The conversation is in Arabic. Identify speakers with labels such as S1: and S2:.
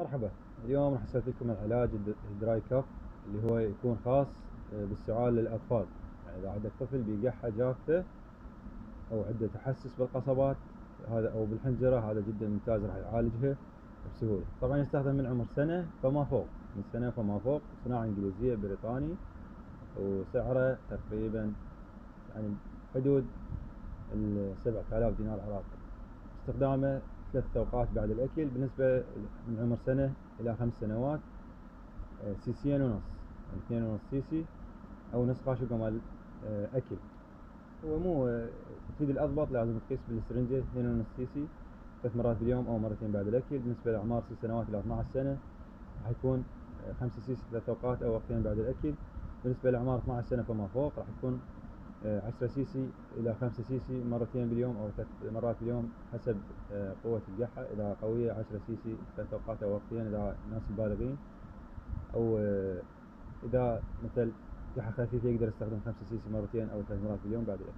S1: مرحبا. اليوم راح اسوي لكم العلاج الدراي كف اللي هو يكون خاص بالسعال للأطفال. يعني إذا عندك طفل بقحة جافة أو عنده تحسس بالقصبات هذا أو بالحنجرة، هذا جدا ممتاز، راح يعالجها بسهولة. طبعا يستخدم من عمر سنة فما فوق، من سنة فما فوق، صناعة إنجليزية بريطاني، وسعره تقريبا يعني حدود 7000 دينار عراقي. استخدامه 3 أوقات بعد الأكل. بالنسبة من عمر سنة إلى 5 سنوات، سيسيين ونص، يعني 2.5 سيسي أو نص قاشقة مال أكل. هو مو تريد الأضبط لازم تقيس بالسرنجة 2.5 سيسي 3 مرات باليوم أو مرتين بعد الأكل. بالنسبة لأعمار 6 سنوات إلى 12 سنة راح يكون 5 سيسي 3 أوقات أو وقتين بعد الأكل. بالنسبة لأعمار 12 سنة فما فوق راح يكون 10 سيسي إلى 5 سيسي مرتين باليوم أو 3 مرات باليوم حسب قوة القحة. إذا قوية 10 سيسي 3 أوقات أو وقتين إذا ناس البالغين، أو إذا مثل قحة خفيفة يقدر يستخدم 5 سيسي مرتين أو 3 مرات باليوم بعد الأكل.